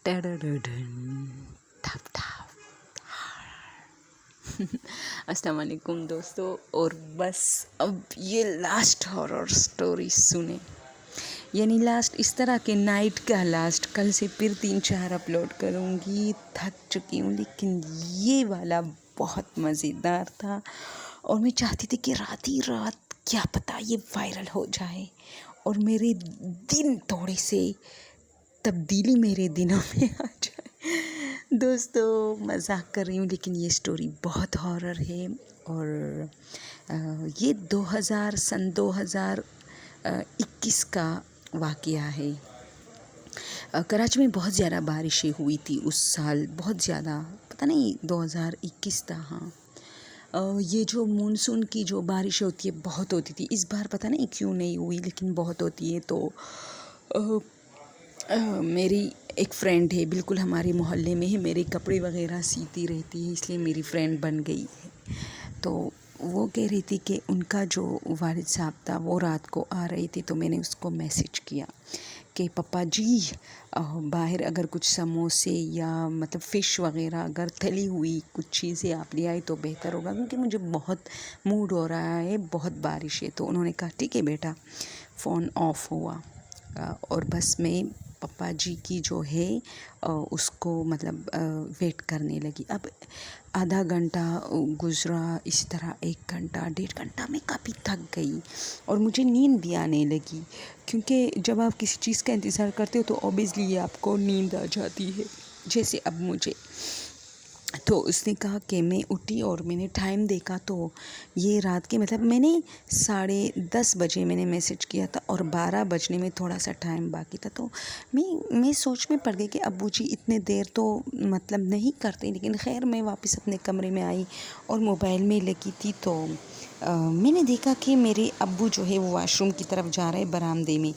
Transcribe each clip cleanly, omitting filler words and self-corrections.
ٹڈڈڈن، تھپ تھپ۔ السلام علیکم دوستو، اور بس اب یہ لاسٹ ہارر سٹوری سنیں، یعنی لاسٹ اس طرح کہ نائٹ کا لاسٹ، کل سے پھر 3-4 اپلوڈ کروں گی، تھک چکی ہوں، لیکن یہ والا بہت مزیدار تھا اور میں چاہتی تھی کہ رات ہی رات کیا پتہ یہ وائرل ہو جائے اور میرے دن تھوڑے سے تبدیلی میرے دنوں میں آ جائے۔ دوستو مذاق کر رہی ہوں، لیکن یہ سٹوری بہت ہارر ہے اور یہ 2021 کا واقعہ ہے۔ کراچی میں بہت زیادہ بارشیں ہوئی تھی اس سال، بہت زیادہ، پتہ نہیں 2021 تھا، ہاں۔ یہ جو مونسون کی جو بارش ہوتی ہے بہت ہوتی تھی، اس بار پتہ نہیں کیوں نہیں ہوئی، لیکن بہت ہوتی ہے۔ تو میری ایک فرینڈ ہے، بالکل ہمارے محلے میں ہے، میرے کپڑے وغیرہ سیتی رہتی ہے، اس لیے میری فرینڈ بن گئی ہے۔ تو وہ کہہ رہی تھی کہ ان کا جو والد صاحب تھا وہ رات کو آ رہے تھے، تو میں نے اس کو میسج کیا کہ پپا جی باہر اگر کچھ سموسے یا مطلب فش وغیرہ اگر تلی ہوئی کچھ چیزیں آپ لے آئی تو بہتر ہوگا، کیونکہ مجھے بہت موڈ ہو رہا ہے، بہت بارش ہے۔ تو انہوں نے کہا ٹھیک ہے بیٹا۔ فون آف ہوا اور بس میں پپا جی کی جو ہے اس کو مطلب ویٹ کرنے لگی۔ اب آدھا گھنٹہ گزرا، اسی طرح 1 گھنٹہ 1.5 گھنٹہ، میں کافی تھک گئی اور مجھے نیند بھی آنے لگی، کیونکہ جب آپ کسی چیز کا انتظار کرتے ہو تو اوبیسلی آپ کو نیند آ جاتی ہے، جیسے اب مجھے۔ تو اس نے کہا کہ میں اٹھی اور میں نے ٹائم دیکھا تو یہ رات کے مطلب میں نے 10:30 بجے میں نے میسج کیا تھا اور 12 بجنے میں تھوڑا سا ٹائم باقی تھا۔ تو میں سوچ میں پڑ گئی کہ ابو جی اتنے دیر تو مطلب نہیں کرتے، لیکن خیر میں واپس اپنے کمرے میں آئی اور موبائل میں لگی تھی، تو میں نے دیکھا کہ میرے ابو جو ہے وہ واش روم کی طرف جا رہے، برآمدے میں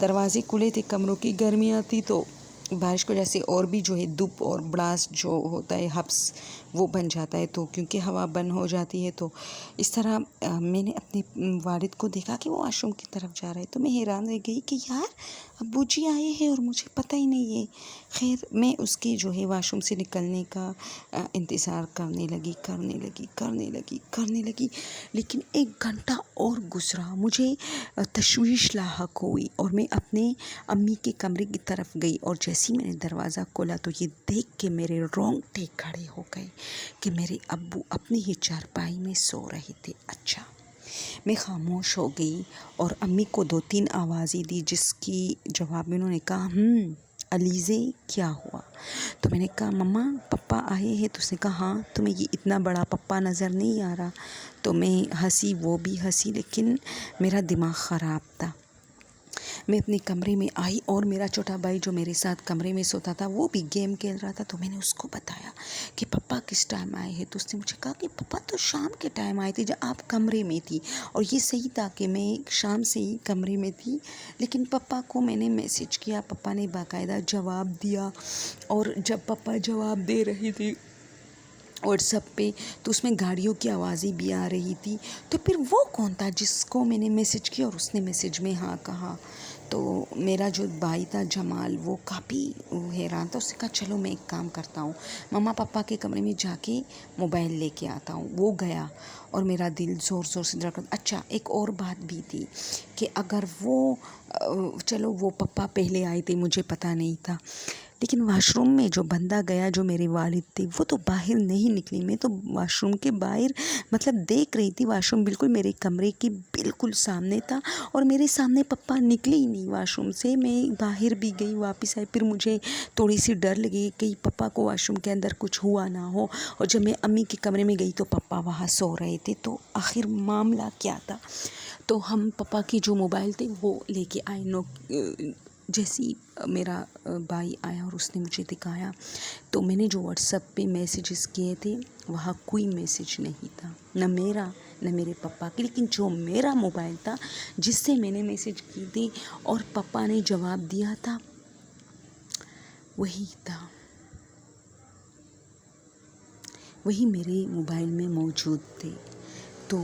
دروازے کھلے تھے کمروں کی، گرمیاں تھی تو بارش کو جیسے اور بھی جو ہے دھوپ اور بلاسٹ جو ہوتا ہے حبس وہ بن جاتا ہے، تو کیونکہ ہوا بند ہو جاتی ہے، تو اس طرح میں نے اپنے والد کو دیکھا کہ وہ واش روم کی طرف جا رہے، تو میں حیران رہ گئی کہ یار ابو جی آئے ہیں اور مجھے پتہ ہی نہیں ہے۔ خیر میں اس کے جو ہے واش روم سے نکلنے کا انتظار کرنے لگی، لیکن 1 گھنٹہ اور گزرا، مجھے تشویش لاحق ہوئی اور میں اپنے امی کے کمرے کی طرف گئی اور جیسے ہی میں نے دروازہ کھولا تو یہ دیکھ کے میرے رونگٹے کھڑے ہو گئے کہ میرے ابو اپنی ہی چارپائی میں سو رہے تھے۔ اچھا، میں خاموش ہو گئی اور امی کو 2-3 آوازیں دی، جس کی جواب میں انہوں نے کہا علیزے کیا ہوا؟ تو میں نے کہا مما پپا آئے ہیں، تو اس نے کہا ہاں تمہیں یہ اتنا بڑا پپا نظر نہیں آ رہا؟ تو میں ہنسی، وہ بھی ہنسی، لیکن میرا دماغ خراب تھا۔ میں اپنے کمرے میں آئی اور میرا چھوٹا بھائی جو میرے ساتھ کمرے میں سوتا تھا وہ بھی گیم کھیل رہا تھا، تو میں نے اس کو بتایا کہ پپا کس ٹائم آئے ہیں، تو اس نے مجھے کہا کہ پپا تو شام کے ٹائم آئے تھے جب آپ کمرے میں تھی، اور یہ صحیح تھا کہ میں شام سے ہی کمرے میں تھی، لیکن پپا کو میں نے میسج کیا، پپا نے باقاعدہ جواب دیا، اور جب پپا جواب دے رہے تھے واٹس ایپ پہ تو اس میں گاڑیوں کی آوازیں بھی آ رہی تھی، تو پھر وہ کون تھا جس کو میں نے میسج کیا اور اس نے میسج میں ہاں کہا؟ تو میرا جو بھائی تھا جمال وہ کافی حیران تھا، اس نے کہا چلو میں ایک کام کرتا ہوں، مما پپا کے کمرے میں جا کے موبائل لے کے آتا ہوں۔ وہ گیا اور میرا دل زور زور سے دھڑکا۔ اچھا ایک اور بات بھی تھی کہ اگر چلو وہ پپا پہلے آئے تھے، مجھے پتہ نہیں تھا، لیکن واش روم میں جو بندہ گیا جو میرے والد تھے وہ تو باہر نہیں نکلی، میں تو واش روم کے باہر مطلب دیکھ رہی تھی، واش روم بالکل میرے کمرے کے بالکل سامنے تھا اور میرے سامنے پپا نکلے ہی نہیں واش روم سے۔ میں باہر بھی گئی، واپس آئی، پھر مجھے تھوڑی سی ڈر لگی کہ پپا کو واش روم کے اندر کچھ ہوا نہ ہو، اور جب میں امی کے کمرے میں گئی تو پپا وہاں سو رہے تھے۔ تو آخر معاملہ کیا تھا؟ تو ہم پپا کی جو موبائل تھے وہ لے کے آئے، جیسی میرا بھائی آیا اور اس نے مجھے دکھایا، تو میں نے جو واٹس ایپ پہ میسیجز کیے تھے وہاں کوئی میسیج نہیں تھا، نہ میرا نہ میرے پپا کی، لیکن جو میرا موبائل تھا جس سے میں نے میسیج کی تھی اور پپا نے جواب دیا تھا وہی تھا، وہی میرے موبائل میں موجود تھے۔ تو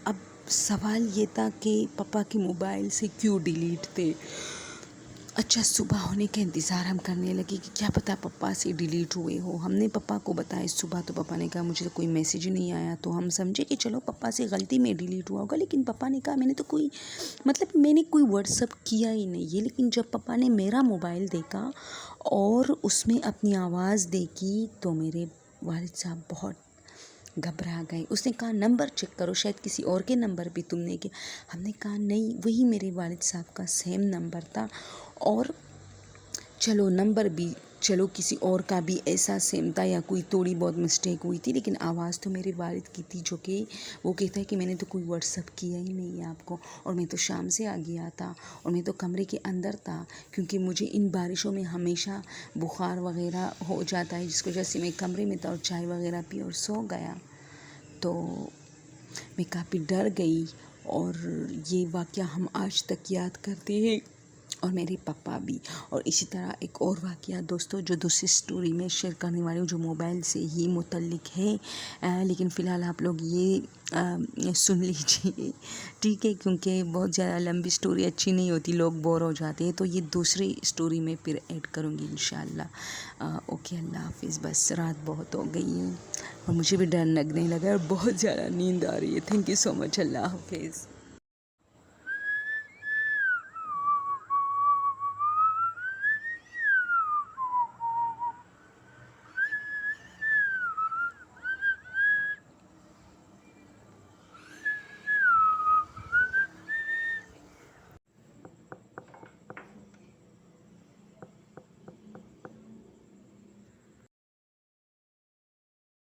اب سوال یہ تھا کہ پپا کے موبائل سے کیوں ڈیلیٹ تھے؟ اچھا صبح ہونے کا انتظار ہم کرنے لگے کہ کیا پتہ پپا سے ڈیلیٹ ہوئے ہو. ہم نے پپا کو بتایا صبح تو پپا نے کہا مجھے تو کوئی میسیج نہیں آیا. تو ہم سمجھے کہ چلو پپا سے غلطی میں ڈیلیٹ ہوا ہوگا. لیکن پپا نے کہا میں نے تو کوئی میں نے کوئی واٹس ایپ کیا ہی نہیں ہے. لیکن جب پپا نے میرا موبائل دیکھا اور اس میں اپنی آواز دیکھی تو میرے والد صاحب بہت گھبرا گئے. اس نے کہا نمبر چیک کرو شاید کسی اور کے نمبر بھی تم نے کیا. ہم نے کہا نہیں وہی میرے والد صاحب کا سیم نمبر تھا. اور چلو نمبر بھی چلو کسی اور کا بھی ایسا سیم تھا یا کوئی تھوڑی بہت مسٹیک ہوئی تھی. لیکن آواز تو میرے والد کی تھی جو کہ وہ کہتا ہے کہ میں نے تو کوئی واٹس ایپ کیا ہی نہیں ہے آپ کو. اور میں تو شام سے آ گیا تھا اور میں تو کمرے کے اندر تھا کیونکہ مجھے ان بارشوں میں ہمیشہ بخار وغیرہ ہو جاتا ہے جس کی وجہ سے میں کمرے میں تھا اور چائے وغیرہ پی اور سو گیا. تو میں کافی ڈر گئی اور یہ واقعہ ہم آج تک یاد کرتے ہیں اور میرے پپا بھی. اور اسی طرح ایک اور واقعہ دوستوں جو دوسری سٹوری میں شیئر کرنے والی ہوں جو موبائل سے ہی متعلق ہے. لیکن فی الحال آپ لوگ یہ سن لیجیے ٹھیک ہے کیونکہ بہت زیادہ لمبی سٹوری اچھی نہیں ہوتی لوگ بور ہو جاتے ہیں. تو یہ دوسری سٹوری میں پھر ایڈ کروں گی انشاءاللہ. اوکے اللہ حافظ. بس رات بہت ہو گئی ہے اور مجھے بھی ڈر لگنے لگا اور بہت زیادہ نیند آ رہی ہے. تھینک یو سو مچ. اللہ حافظ.